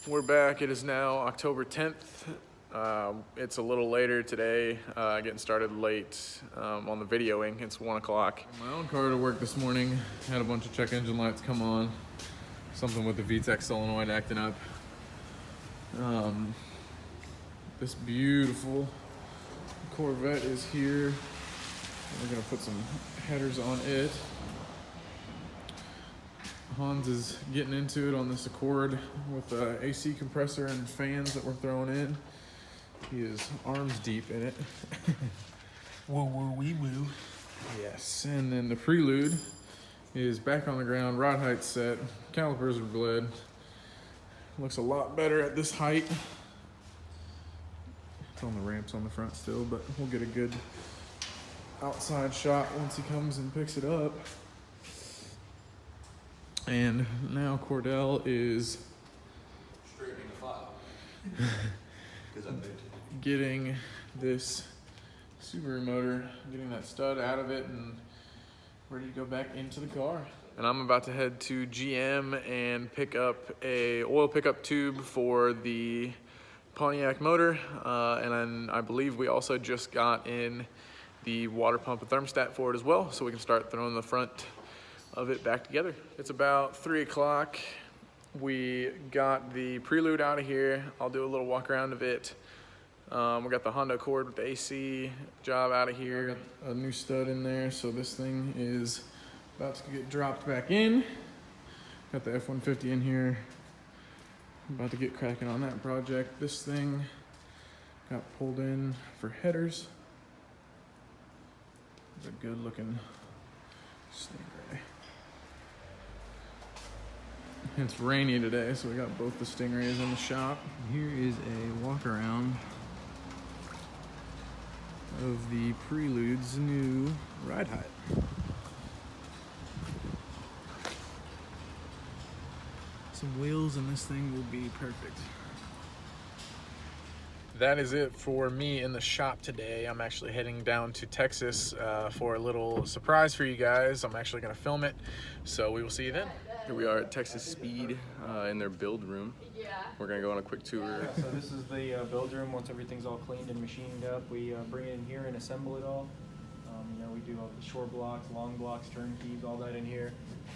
We're back. It is now October 10th. It's a little later today, getting started late on the videoing. It's 1 o'clock. My own car to work this morning. Had a bunch of check engine lights come on. Something with the VTEC solenoid acting up. This beautiful Corvette is here. We're gonna put some headers on it. Hans is getting into it on this Accord with the AC compressor and fans that we're throwing in. He is arms deep in it. Woo woo wee woo. Yes, and then the Prelude is back on the ground, rod height set, calipers are bled. Looks a lot better at this height. It's on the ramps on the front still, but we'll get a good outside shot once he comes and picks it up. And now Cordell is Straightening the file. getting this Subaru motor, getting that stud out of it and ready to go back into the car. And I'm about to head to GM and pick up a oil pickup tube for the Pontiac motor. And then I believe we also just got in the water pump and thermostat for it as well, so we can start throwing the front of it back together. It's about 3 o'clock. We got the Prelude out of here. I'll do a little walk around of it. We got the Honda Accord with the AC job out of here. Got a new stud in there, so this thing is about to get dropped back in. Got the F-150 in here. About to get cracking on that project. This thing got pulled in for headers. It's a good looking Stingray. It's rainy today, so we got both the Stingrays in the shop. Here is a walk around of the Prelude's new ride height. Some wheels and this thing will be perfect. That is it for me in the shop today. I'm actually heading down to Texas for a little surprise for you guys. I'm actually gonna film it, so we will see you then. Here we are at Texas Speed in their build room. We're gonna go on a quick tour. Yeah, so this is the build room. Once everything's all cleaned and machined up, we bring it in here and assemble it all. We do all the short blocks, long blocks, turnkeys, all that in here.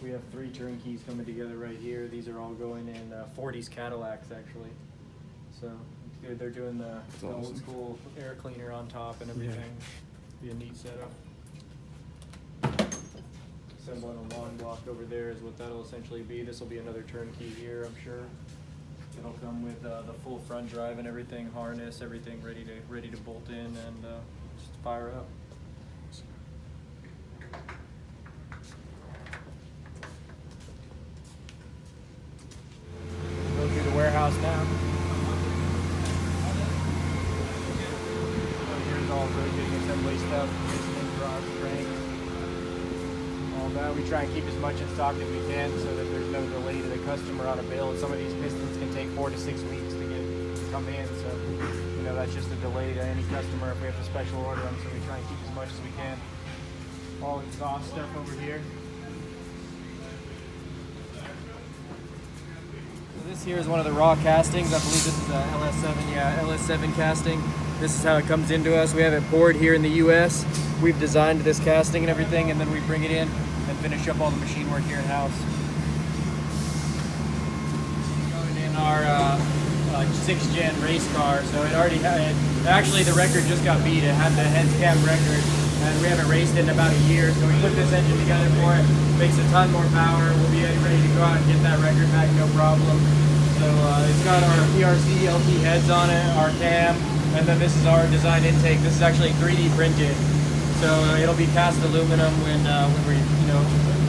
We have 3 turnkeys coming together right here. These are all going in 40s Cadillacs actually. So they're doing the old school air cleaner on top and everything. Be a neat setup. Assembling a long block over there is what that'll essentially be. This will be another turnkey here, I'm sure. It'll come with the full front drive and everything, harness, everything ready to bolt in and just fire up. Go through the warehouse now. Here's all the getting assembly stuff, pistons, rods, cranks. All that. We try and keep as much in stock as we can so that there's no delay to the customer on a build. Some of these pistons can take 4 to 6 weeks to come in, so that's just a delay to any customer if we have to special order them. So we try and keep as much as we can. All exhaust stuff over here. So this here is one of the raw castings. I believe this is a LS7, LS7 casting. This is how it comes into us. We have it poured here in the US. We've designed this casting and everything, and then we bring it in and finish up all the machine work here in-house. Going in our 6th gen race car, so it already had, actually the record just got beat. It had the heads cap record, and we haven't raced it in about a year, so we put this engine together for it. Makes a ton more power. We'll be ready to go out and get that record back, no problem. So it's got our PRC LT heads on it, our cam, and then this is our design intake. This is actually 3D printed. So it'll be cast aluminum when we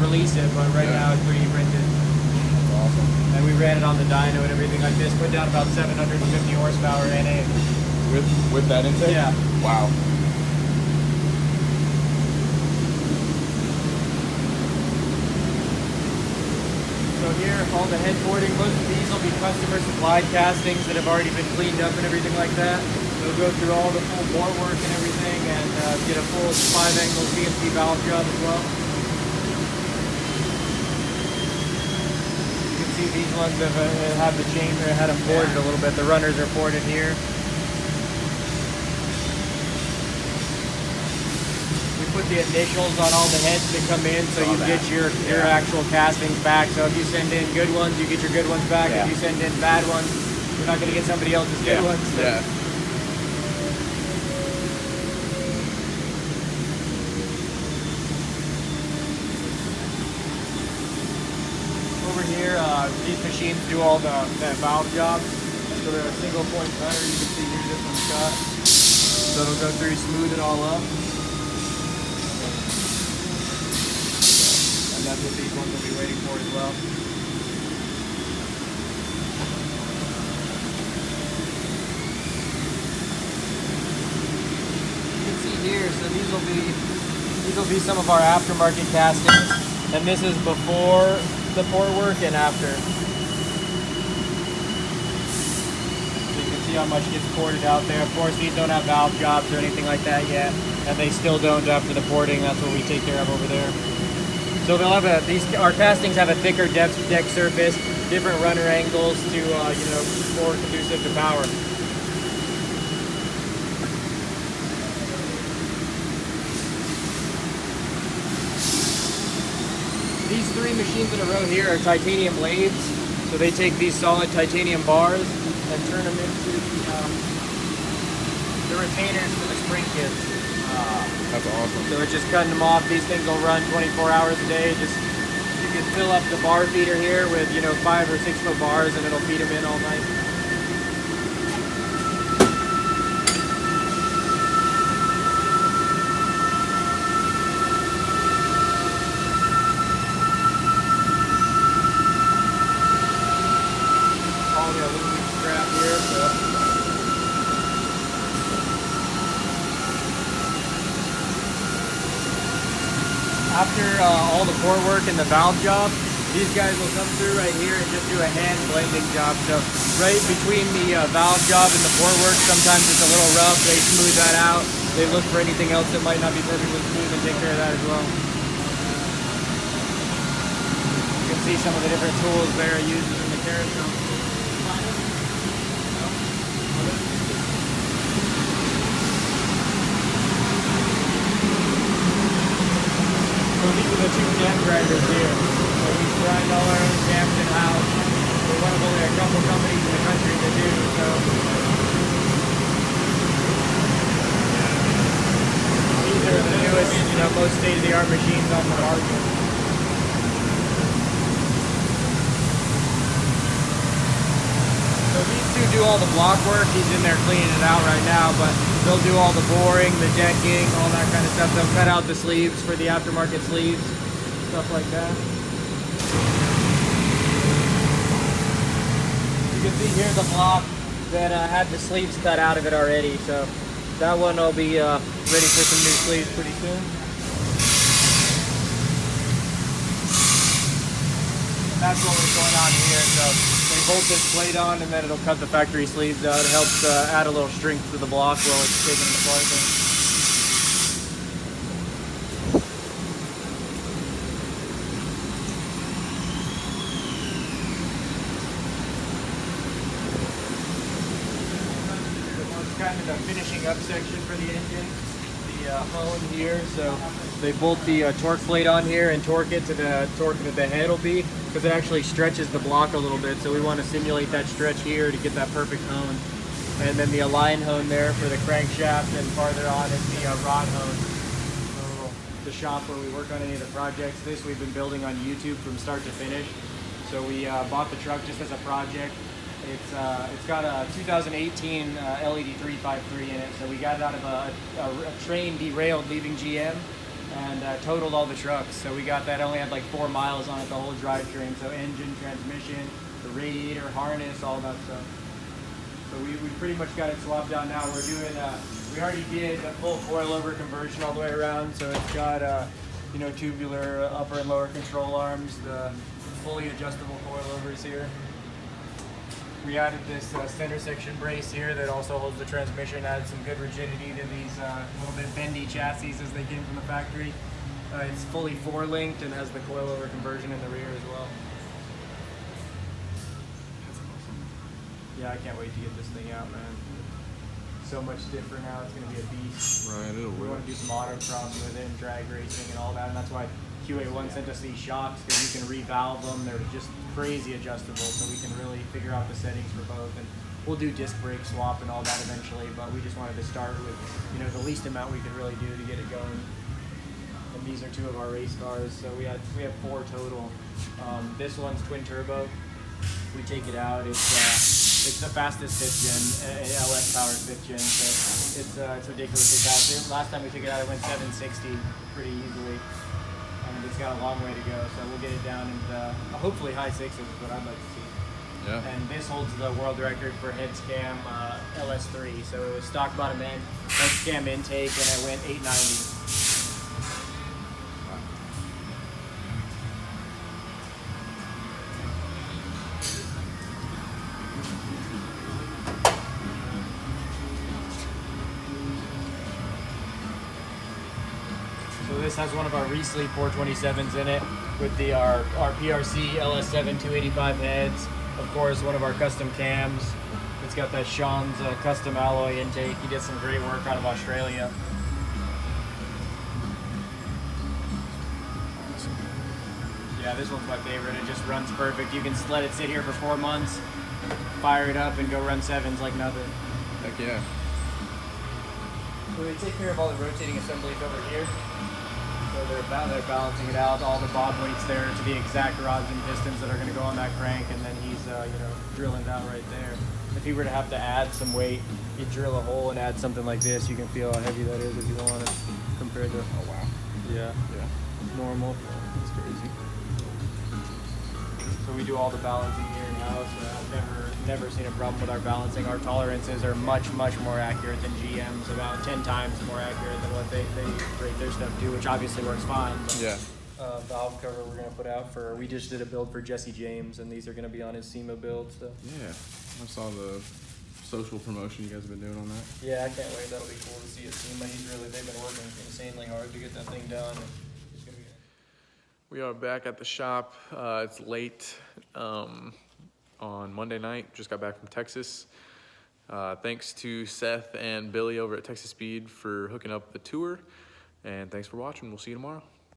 release it, but right now it's 3D printed. That's awesome. And we ran it on the dyno and everything like this. Put down about 750 horsepower NA. With that intake? Yeah. Wow. So here, all the head boarding, most of these will be customer supplied castings that have already been cleaned up and everything like that. They'll go through all the full bore work and everything and get a full 5-angle CNC valve job as well. You can see These ones have the chain, or had them ported a little bit. The runners are ported here. We put the initials on all the heads that come in, so you get your actual castings back. So if you send in good ones, you get your good ones back. If you send in bad ones, you're not going to get somebody else's good ones. Yeah. Over here, these machines do all the valve jobs. So they're a single point cutter. You can see here this one's cut. So it'll go through, smooth it all up. And that's what these ones will be waiting for as well. You can see here, so these will be some of our aftermarket castings. And this is before the port work and after. So you can see how much gets ported out there. Of course, these don't have valve jobs or anything like that yet, and they still don't after the porting. That's what we take care of over there. So they'll have our castings have a thicker deck surface, different runner angles to more conducive to power. These 3 machines in a row here are titanium lathes. So they take these solid titanium bars and turn them into the retainers for the spring kits. That's awesome. So it's just cutting them off. These things will run 24 hours a day. You can fill up the bar feeder here with 5 or 6 foot bars, and it'll feed them in all night. After all the port work and the valve job, these guys will come through right here and just do a hand blending job. So right between the valve job and the port work, sometimes it's a little rough. They smooth that out. They look for anything else that might not be perfectly smooth and take care of that as well. You can see some of the different tools Vera uses in the carousel. So these are the 2 jam grinders here. So we grind all our own jams in-house. We're one of only a couple companies in the country that do, so. These are the newest, most state-of-the-art machines on the market. So these 2 do all the block work. He's in there cleaning it out right now, but they'll do all the boring, the decking, all that kind of stuff. They'll cut out the sleeves for the aftermarket sleeves, stuff like that. You can see here's a block that had the sleeves cut out of it already. So that one will be ready for some new sleeves pretty soon. That's what was going on here. So they bolt this plate on, and then it'll cut the factory sleeves out. It helps add a little strength to the block while it's taking it apart. It's kind of the finishing up section for the engine. The hone here, so they bolt the torque plate on here and torque it to the torque that the head will be, because it actually stretches the block a little bit, so we want to simulate that stretch here to get that perfect hone. And then the align hone there for the crankshaft, and farther on is the rod hone. So the shop where we work on any of the projects. This we've been building on YouTube from start to finish. So we bought the truck just as a project. It's got a 2018 LED 353 in it, so we got it out of a train derailed leaving GM and totaled all the trucks. So we got that, only had like 4 miles on it, the whole drivetrain. So engine, transmission, the radiator, harness, all that stuff. So we pretty much got it swapped out now. We're doing, we already did a full coilover conversion all the way around. So it's got, tubular upper and lower control arms, the fully adjustable coilovers here. We added this center section brace here that also holds the transmission, added some good rigidity to these little bit bendy chassis as they came from the factory. It's fully 4-linked and has the coilover conversion in the rear as well. Yeah, I can't wait to get this thing out, man. So much different now. It's gonna be a beast. Right, it'll We work. want to do some autocross with it and drag racing and all that, and that's why QA1 sent us these shocks, because you can revalve them. They're just crazy adjustable, so we can really figure out the settings for both. And we'll do disc brake swap and all that eventually, but we just wanted to start with, you know, the least amount we could really do to get it going. And these are 2 of our race cars, so we have 4 total. This one's twin turbo. We take it out. It's the fastest 5th gen, LS powered 5th gen, so it's ridiculously fast. Last time we took it out, it went 760 pretty easily. And it's got a long way to go, so we'll get it down into hopefully high 6s is what I'd like to see. Yeah. And this holds the world record for heads cam LS3, so it was stock bottom end, heads cam intake, and it went 890. So this has one of our Reesley 427s in it with our PRC LS7 285 heads. Of course, one of our custom cams. It's got that Sean's custom alloy intake. He did some great work out of Australia. Yeah, this one's my favorite. It just runs perfect. You can let it sit here for 4 months, fire it up, and go run 7s like nothing. Heck yeah. So they take care of all the rotating assemblies over here. So they're balancing it out, all the bob weights there to the exact rods and pistons that are going to go on that crank, and then he's drilling down right there. If he were to have to add some weight, you drill a hole and add something like this. You can feel how heavy that is if you want it compared to Yeah. normal. That's crazy. So we do all the balancing here in house. I've never seen a problem with our balancing. Our tolerances are much more accurate than GM's, about 10 times more accurate than what they rate their stuff to, which obviously works fine. But, Yeah. valve cover we're gonna put out for. We just did a build for Jesse James, and these are gonna be on his SEMA build. So Yeah. I saw the social promotion you guys have been doing on that. yeah, I can't wait. That'll be cool to see at SEMA. They've been working insanely hard to get that thing done. It's gonna be. We are back at the shop. It's late on Monday night. Just got back from Texas. Thanks to Seth and Billy over at Texas Speed for hooking up the tour. And thanks for watching. We'll see you tomorrow.